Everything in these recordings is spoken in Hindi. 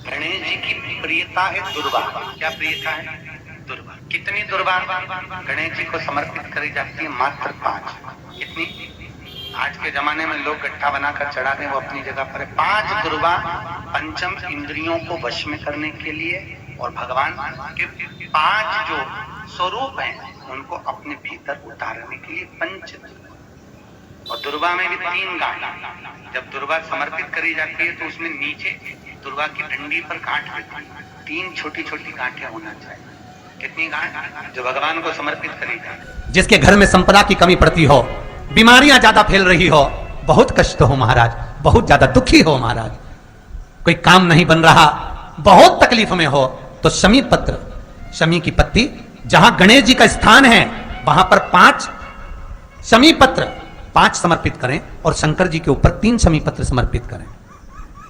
गणेश जी की प्रियता है दुर्वा। क्या प्रियता है? दुर्वा। कितनी दुर्वा गणेश जी को समर्पित करी जाती है? मात्र 5। कितनी? आज के जमाने में लोग गट्ठा बनाकर चढ़ा दें, वो अपनी जगह पर है। 5 दुर्वा पंचम इंद्रियों को वश में करने के लिए और भगवान के 5 जो स्वरूप हैं उनको अपने भीतर उतारने के लिए पंच। और दुर्वा में भी 3 गांठ। जब दुर्वा समर्पित करी जाती है तो उसमें नीचे दुर्वा की डंडी पर गांठ रहती है। 3 छोटी छोटी गांठें होना चाहिए। कितनी गांठ? जो भगवान को समर्पित करी जाए। जिसके घर में संपदा की कमी पड़ती हो, बीमारियां ज्यादा फैल रही हो, बहुत कष्ट हो महाराज, बहुत ज्यादा दुखी हो महाराज, कोई काम नहीं बन रहा, बहुत तकलीफ में हो, तो शमी पत्र, शमी की पत्ती, जहां गणेश जी का स्थान है वहां पर 5 शमी पत्र 5 समर्पित करें और शंकर जी के ऊपर 3 शमी पत्र समर्पित करें।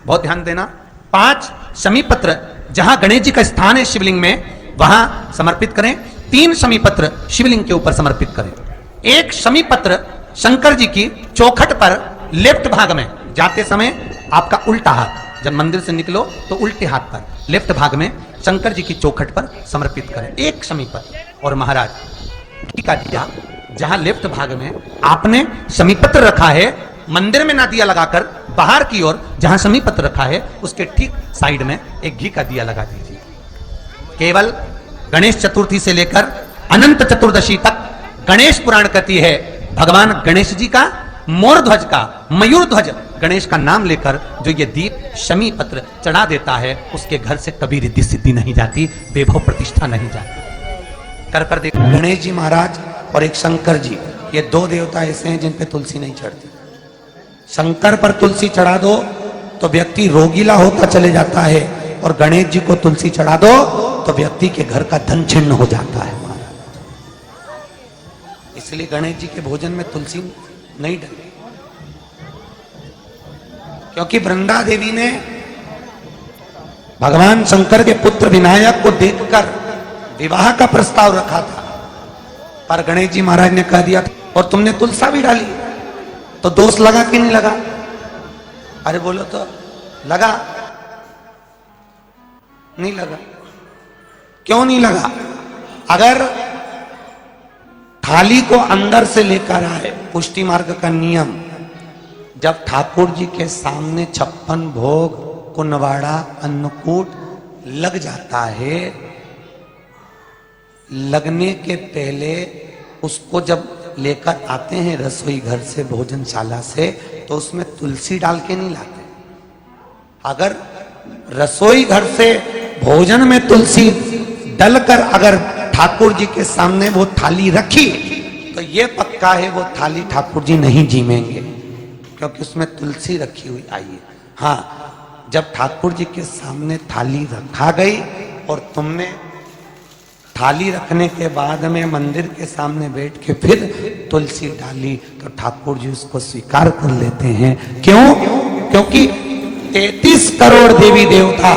बहुत ध्यान देना। 5 शमी पत्र जहां गणेश जी का स्थान है शिवलिंग में वहां समर्पित करें। 3 शमी पत्र शिवलिंग के ऊपर समर्पित करें। 1 शमी पत्र शंकर जी की चौखट पर लेफ्ट भाग में, जाते समय आपका उल्टा हाथ, जब मंदिर से निकलो तो उल्टे हाथ पर लेफ्ट भाग में शंकर जी की चौखट पर समर्पित करें 1 शमी पत्र। और महाराज टीका दिया जहां लेफ्ट भाग में आपने शमी पत्र रखा है, मंदिर में ना दिया लगाकर बाहर की ओर जहां शमी पत्र रखा है उसके ठीक साइड में एक घी का दिया लगा दीजिए। केवल गणेश चतुर्थी से लेकर अनंत चतुर्दशी तक गणेश पुराण कहती है भगवान गणेश जी का, मोर ध्वज का, मयूर ध्वज गणेश का नाम लेकर जो ये दीप शमी पत्र चढ़ा देता है उसके घर से कभी रिद्धि सिद्धि नहीं जाती, वैभव प्रतिष्ठा नहीं जाती। कर देख, गणेश जी महाराज और एक शंकर जी, ये 2 देवता ऐसे हैं जिन पे तुलसी नहीं चढ़ती। शंकर पर तुलसी चढ़ा दो तो व्यक्ति रोगीला होता चले जाता है, और गणेश जी को तुलसी चढ़ा दो तो व्यक्ति के घर का धन छिन्न हो जाता है। इसलिए गणेश जी के भोजन में तुलसी नहीं डली, क्योंकि वृंदा देवी ने भगवान शंकर के पुत्र विनायक को देखकर विवाह का प्रस्ताव रखा था, पर गणेश जी महाराज ने कह दिया और तुमने तुलसा भी डाली, तो दोष लगा कि नहीं लगा? अरे बोलो तो लगा? नहीं लगा। क्यों नहीं लगा? अगर थाली को अंदर से लेकर आए, पुष्टि मार्ग का नियम, जब ठाकुर जी के सामने 56 भोग, कुनवाड़ा, अन्नकूट लग जाता है, लगने के पहले उसको जब लेकर आते हैं रसोई घर से, भोजनशाला से, तो उसमें तुलसी डाल के नहीं लाते। अगर रसोई घर से भोजन में तुलसी डलकर अगर ठाकुर जी के सामने वो थाली रखी तो ये पक्का है वो थाली ठाकुर जी नहीं जीमेंगे, क्योंकि उसमें तुलसी रखी हुई आई है। हाँ, जब ठाकुर जी के सामने थाली रखा गई और तुमने थाली रखने के बाद में मंदिर के सामने बैठ के फिर तुलसी डाली तो ठाकुर जी उसको स्वीकार कर लेते हैं। क्यों? क्योंकि 33 करोड़ देवी देवता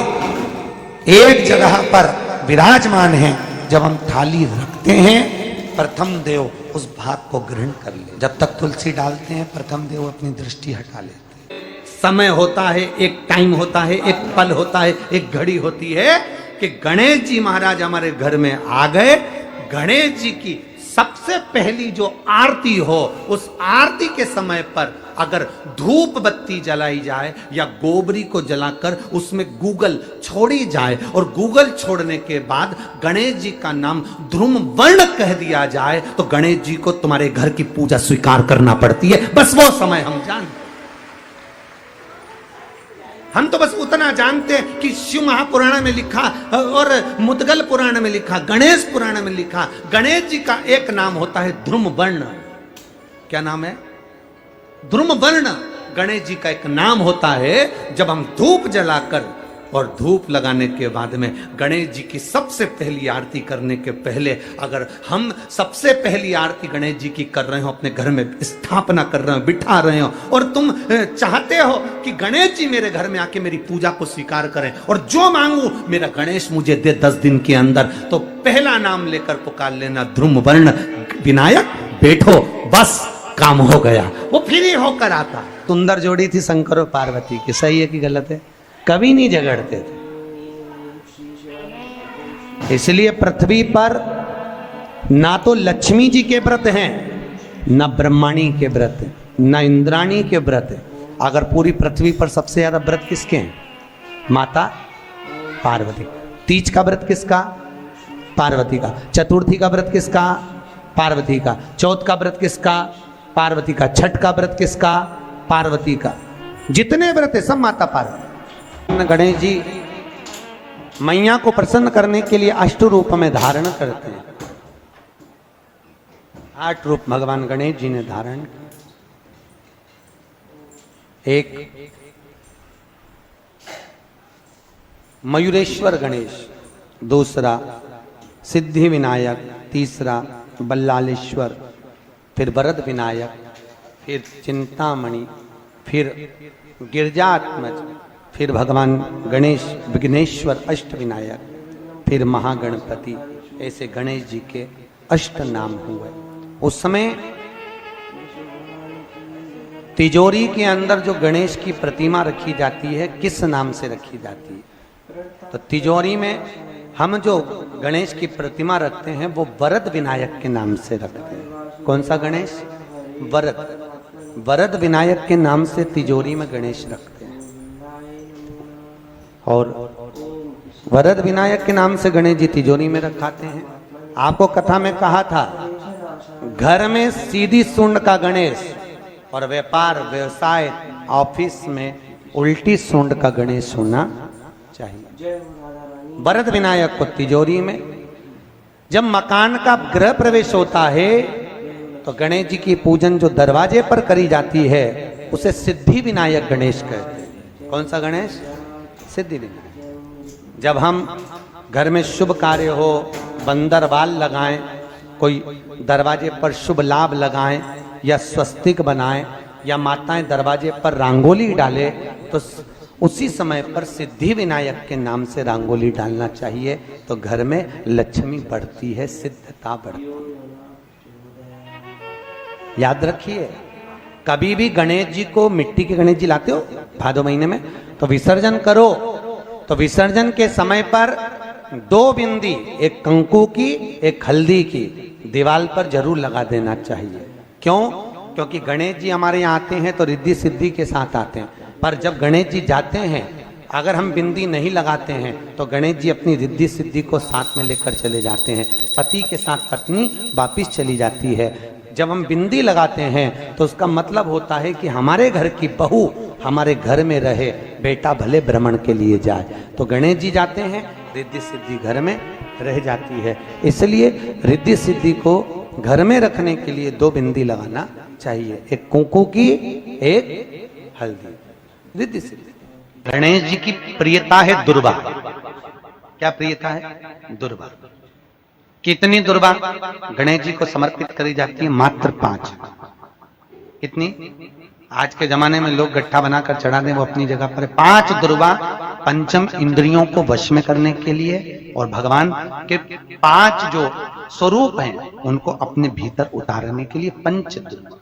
एक जगह पर विराजमान हैं। जब हम थाली रखते हैं प्रथम देव उस भाग को ग्रहण कर ले। जब तक तुलसी डालते हैं प्रथम देव अपनी दृष्टि हटा लेते हैं। समय होता है, एक टाइम होता है, एक पल होता है, एक घड़ी होती है कि गणेश जी महाराज हमारे घर में आ गए। गणेश जी की सबसे पहली जो आरती हो, उस आरती के समय पर अगर धूप बत्ती जलाई जाए या गोबरी को जलाकर उसमें गूगल छोड़ी जाए और गूगल छोड़ने के बाद गणेश जी का नाम ध्रुम वर्ण कह दिया जाए तो गणेश जी को तुम्हारे घर की पूजा स्वीकार करना पड़ती है। बस वो समय हम जानते, हम तो बस उतना जानते हैं कि शिव महापुराण में लिखा और मुद्गल पुराण में लिखा, गणेश पुराण में लिखा, गणेश जी का एक नाम होता है ध्रुम वर्ण। क्या नाम है? ध्रुम वर्ण गणेश जी का एक नाम होता है। जब हम धूप जलाकर और धूप लगाने के बाद में गणेश जी की सबसे पहली आरती करने के पहले अगर हम सबसे पहली आरती गणेश जी की कर रहे हो, अपने घर में स्थापना कर रहे हो, बिठा रहे हो, और तुम चाहते हो कि गणेश जी मेरे घर में आके मेरी पूजा को स्वीकार करें और जो मांगू मेरा गणेश मुझे दे 10 दिन के अंदर, तो पहला नाम लेकर पुकार लेना ध्रुम वर्ण विनायक, बैठो, बस काम हो गया। वो फ्री होकर आता। सुंदर जोड़ी थी शंकर और पार्वती की, सही है कि गलत है? कभी नहीं झगड़ते थे, इसलिए पृथ्वी पर ना तो लक्ष्मी जी के व्रत हैं, ना ब्रह्माणी के व्रत हैं, ना इंद्राणी के व्रत हैं। अगर पूरी पृथ्वी पर सबसे ज्यादा व्रत किसके हैं? माता पार्वती। तीज का व्रत किसका? पार्वती का। चतुर्थी का व्रत किसका? पार्वती का। चौथ का व्रत किसका? पार्वती का। छठ का व्रत किसका? पार्वती का। जितने व्रत है सब माता पार्वती। गणेश जी मैया को प्रसन्न करने के लिए अष्ट रूप में धारण करते हैं। 8 रूप भगवान गणेश जी ने धारण किए। एक मयूरेश्वर गणेश, दूसरा सिद्धि विनायक, तीसरा बल्लालेश्वर, फिर वरद विनायक, फिर चिंतामणि, फिर गिरजात्मज, फिर भगवान गणेश विघ्नेश्वर अष्ट विनायक, फिर महागणपति। ऐसे गणेश जी के अष्ट नाम हुए। उस समय तिजोरी के अंदर जो गणेश की प्रतिमा रखी जाती है किस नाम से रखी जाती है? तो तिजोरी में हम जो गणेश की प्रतिमा रखते हैं वो वरद विनायक के नाम से रखते हैं। कौन सा गणेश? वरद। वरद विनायक के नाम से तिजोरी में गणेश रखते हैं। और वरद विनायक के नाम से गणेश जी तिजोरी में रखाते हैं। आपको कथा में कहा था, घर में सीधी सूंड का गणेश और व्यापार व्यवसाय ऑफिस में उल्टी सूंड का गणेश होना चाहिए। वरद विनायक को तिजोरी में। जब मकान का गृह प्रवेश होता है तो गणेश जी की पूजन जो दरवाजे पर करी जाती है उसे सिद्धि विनायक गणेश कहते हैं। कौन सा गणेश? सिद्धि विनायक। जब हम घर में शुभ कार्य हो, बंदरवाल लगाएं, कोई दरवाजे पर शुभ लाभ लगाएं या स्वस्तिक बनाएं या माताएं दरवाजे पर रंगोली डाले तो उसी समय पर सिद्धि विनायक के नाम से रंगोली डालना चाहिए। तो घर में लक्ष्मी बढ़ती है, सिद्धता बढ़ती है। याद रखिए, कभी भी गणेश जी को, मिट्टी के गणेश जी लाते हो भादो महीने में, तो विसर्जन करो तो विसर्जन के समय पर 2 बिंदी, एक कंकु की एक हल्दी की, दीवार पर जरूर लगा देना चाहिए। क्यों? क्योंकि गणेश जी हमारे यहाँ आते हैं तो रिद्धि सिद्धि के साथ आते हैं। पर जब गणेश जी जाते हैं, अगर हम बिंदी नहीं लगाते हैं तो गणेश जी अपनी रिद्धि सिद्धि को साथ में लेकर चले जाते हैं। पति के साथ पत्नी वापिस चली जाती है। जब हम बिंदी लगाते हैं तो उसका मतलब होता है कि हमारे घर की बहू हमारे घर में रहे, बेटा भले भ्रमण के लिए जाए। तो गणेश जी जाते हैं, रिद्धि सिद्धि घर में रह जाती है। इसलिए रिद्धि सिद्धि को घर में रखने के लिए 2 बिंदी लगाना चाहिए, एक कुंकू की, एक हल्दी। रिद्धि सिद्धि। गणेश जी की प्रियता है दुर्वा। क्या प्रियता है? दुर्वा। कितनी दुर्वा गणेश जी को समर्पित करी जाती है? मात्र 5। कितनी? आज के जमाने में लोग गट्ठा बनाकर चढ़ा दें, वो अपनी जगह पर 5 दुर्वा पंचम इंद्रियों को वश में करने के लिए और भगवान के 5 जो स्वरूप हैं उनको अपने भीतर उतारने के लिए 5 दुर्वा।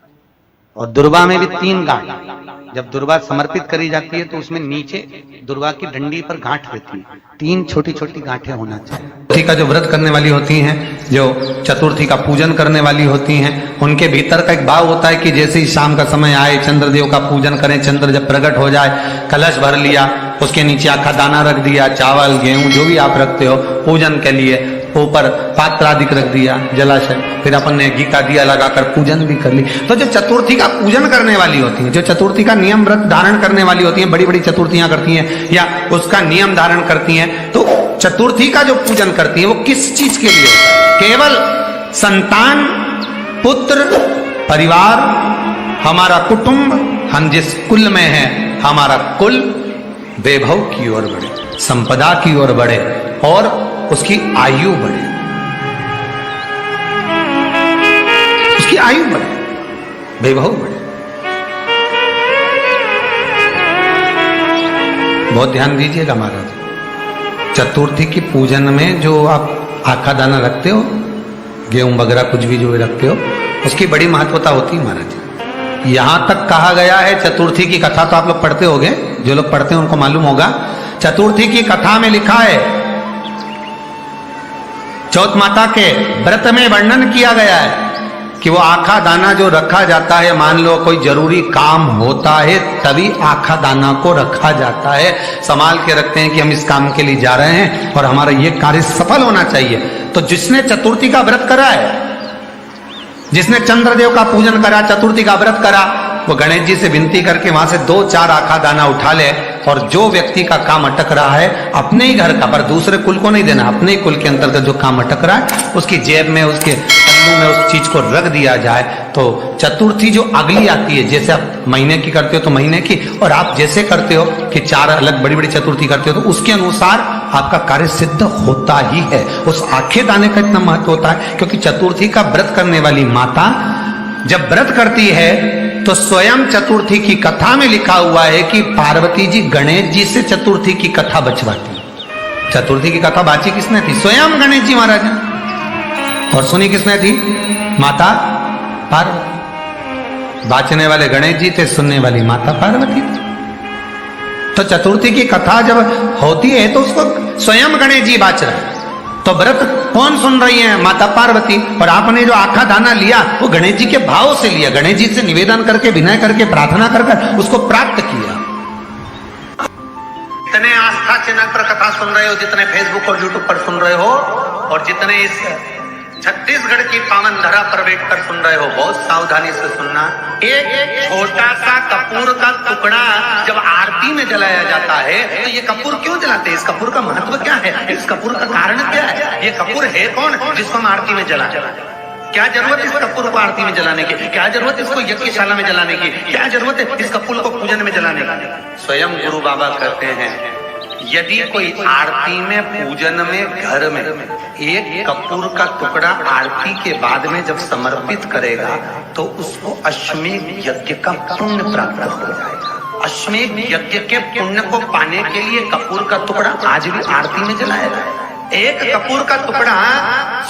और दुर्वा में भी 3 गांठ। जब दुर्वा समर्पित करी जाती है तो उसमें नीचे दुर्वा की डंडी पर गांठ रहती है, 3 छोटी छोटी गांठें होना चाहिए। चतुर्थी का जो व्रत करने वाली होती हैं, जो चतुर्थी का पूजन करने वाली होती हैं, उनके भीतर का एक भाव होता है कि जैसे ही शाम का समय आए चंद्रदेव का पूजन करें। चंद्र जब प्रकट हो जाए, कलश भर लिया, उसके नीचे आखा दाना रख दिया, चावल गेहूं जो भी आप रखते हो पूजन के लिए, ऊपर पात्र आदि रख दिया, जलाशय, फिर अपन ने घी का दिया लगाकर पूजन भी कर ली। तो जो चतुर्थी का पूजन करने वाली होती है, जो चतुर्थी का नियम व्रत धारण करने वाली होती हैं, बड़ी बड़ी चतुर्थियां करती हैं या उसका नियम धारण करती हैं, तो चतुर्थी का जो पूजन करती है वो किस चीज के लिए होता है? केवल संतान, पुत्र, परिवार, हमारा कुटुंब, हम जिस कुल में हैं, हमारा कुल वैभव की ओर बढ़े, संपदा की ओर बढ़े और उसकी आयु बढ़े, उसकी आयु बढ़े, वैभव बढ़े। बहुत ध्यान दीजिएगा महाराज। चतुर्थी की पूजन में जो आप आखा दाना रखते हो, गेहूं वगैरह कुछ भी जो रखते हो, उसकी बड़ी महत्वता होती है महाराज। यहां तक कहा गया है, चतुर्थी की कथा तो आप लोग पढ़ते होंगे, जो लोग पढ़ते हैं उनको मालूम होगा। चतुर्थी की कथा में लिखा है चौथ माता के व्रत में वर्णन किया गया है कि वो आखा दाना जो रखा जाता है, मान लो कोई जरूरी काम होता है तभी आखा दाना को रखा जाता है, संभाल के रखते हैं कि हम इस काम के लिए जा रहे हैं और हमारा ये कार्य सफल होना चाहिए। तो जिसने चतुर्थी का व्रत करा है, जिसने चंद्रदेव का पूजन करा, चतुर्थी का व्रत करा, वो गणेश जी से विनती करके वहां से 2-4 आखा दाना उठा ले और जो व्यक्ति का काम अटक रहा है अपने ही घर का, पर दूसरे कुल को नहीं देना, अपने ही कुल के अंतर्गत जो काम अटक रहा है उसकी जेब में, उसके पल्लू में उस चीज को रख दिया जाए। तो चतुर्थी जो अगली आती है, जैसे आप महीने की करते हो तो महीने की, और आप जैसे करते हो कि 4 अलग बड़ी बड़ी चतुर्थी करते हो तो उसके अनुसार आपका कार्य सिद्ध होता ही है। उस आखे दाने का इतना महत्व होता है क्योंकि चतुर्थी का व्रत करने वाली माता जब व्रत करती है तो स्वयं चतुर्थी की कथा में लिखा हुआ है कि पार्वती जी गणेश जी से चतुर्थी की कथा बचवाती। चतुर्थी की कथा बाची किसने थी? स्वयं गणेश जी महाराज ने। और सुनी किसने थी? माता पार्वती। बाचने वाले गणेश जी थे, सुनने वाली माता पार्वती थी। तो चतुर्थी की कथा जब होती है तो उसको स्वयं गणेश जी बाच रहे हैं। तो व्रत कौन सुन रही है? माता पार्वती। और आपने जो आखा दाना लिया वो गणेश जी के भाव से लिया, गणेश जी से निवेदन करके, विनय करके, प्रार्थना कर उसको प्राप्त किया। जितने आस्था चैनल पर कथा सुन रहे हो, जितने फेसबुक और यूट्यूब पर सुन रहे हो, और जितने इस छत्तीसगढ़ की पावन धरा पर बैठकर सुन रहे हो, बहुत सावधानी से सुनना। एक छोटा सा कपूर का टुकड़ा जब आरती में जलाया जाता है तो ये कपूर क्यों जलाते हैं? इस कपूर का महत्व क्या है? इस कपूर का कारण क्या है? ये कपूर है कौन जिसको हम आरती में जलाते हैं? क्या जरूरत इस कपूर को आरती में जलाने की? क्या जरूरत इसको यज्ञशाला में जलाने की? क्या जरूरत है इस कपूर को पूजन में जलाने की? स्वयं गुरु बाबा कहते हैं यदि कोई आरती में, पूजन में, घर में एक कपूर का टुकड़ा आरती के बाद में जब समर्पित करेगा तो उसको अश्वमेध यज्ञ का पुण्य प्राप्त हो जाएगा। अश्वमेध यज्ञ के पुण्य को पाने के लिए कपूर का टुकड़ा आज भी आरती में जलाया जाए। एक कपूर का टुकड़ा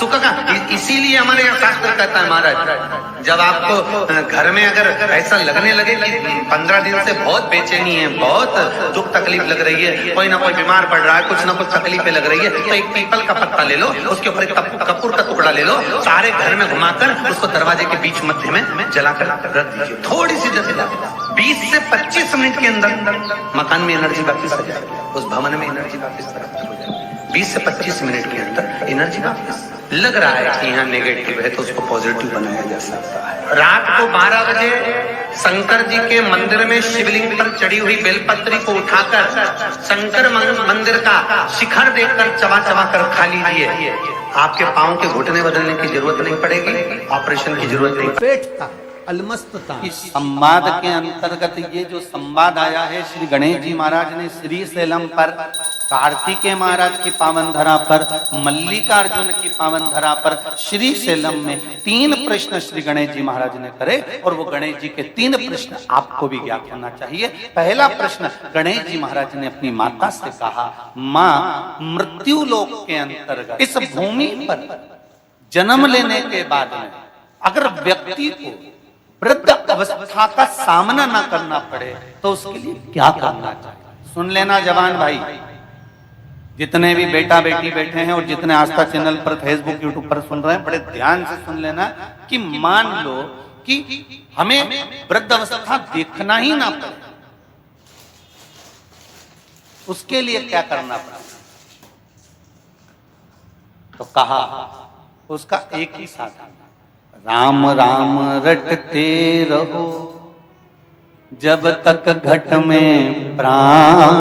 सुख का, इसीलिए हमारे यहाँ शास्त्र कहता है महाराज, जब आपको घर में अगर ऐसा लगने लगे कि 15 दिन से बहुत बेचैनी है, बहुत दुख तकलीफ लग रही है, कोई ना कोई बीमार पड़ रहा है, कुछ ना कुछ तकलीफें लग रही है, तो एक पीपल का पत्ता ले लो, उसके ऊपर एक कपूर का टुकड़ा ले लो, सारे घर में घुमाकर उसको दरवाजे के बीच मध्य में जलाकर रख दीजिए। थोड़ी सी जला 20 से 25 मिनट के अंदर मकान में एनर्जी वापिस आ जाएगी, उस भवन में एनर्जी वापिस प्राप्त हो जाएगी। 20 से 25 मिनट के अंदर एनर्जी वापस। लग रहा है कि यहाँ नेगेटिव है तो उसको पॉजिटिव बनाया जा सकता है। रात को 12 बजे शंकर जी के मंदिर में शिवलिंग पर चढ़ी हुई बेलपत्री को उठाकर शंकर मंदिर का शिखर देखकर चबा चबा कर खा लीजिए। आपके पांव के घुटने बदलने की जरूरत नहीं पड़ेगी, ऑपरेशन की जरूरत नहीं। पेट अलमस्तता। इस संवाद के अंतर्गत ये जो संवाद आया है, श्री गणेश जी महाराज ने श्री शैलम पर, कार्तिकेय महाराज की पावन धरा पर, मल्लिकार्जुन की पावन धरा पर, श्री शैलम में 3 प्रश्न श्री गणेश जी महाराज ने करे और वो गणेश जी के 3 प्रश्न आपको भी ज्ञात होना चाहिए। पहला प्रश्न गणेश जी महाराज ने अपनी माता से कहा, माँ, मृत्यु लोक के अंतर्गत इस भूमि पर जन्म लेने के बाद में अगर व्यक्ति को वृद्ध अवस्था का सामना ना करना पड़े तो उसके लिए क्या करना चाहिए? सुन लेना जवान भाई, जितने भी बेटा बेटी बैठे हैं और जितने आस्था चैनल पर, फेसबुक, यूट्यूब पर सुन रहे हैं, बड़े ध्यान से सुन लेना कि मान लो कि हमें वृद्ध अवस्था देखना ही ना पड़े, उसके लिए क्या करना पड़ेगा? तो कहा उसका एक ही साधन, राम राम रटते रहो जब तक घट में प्राण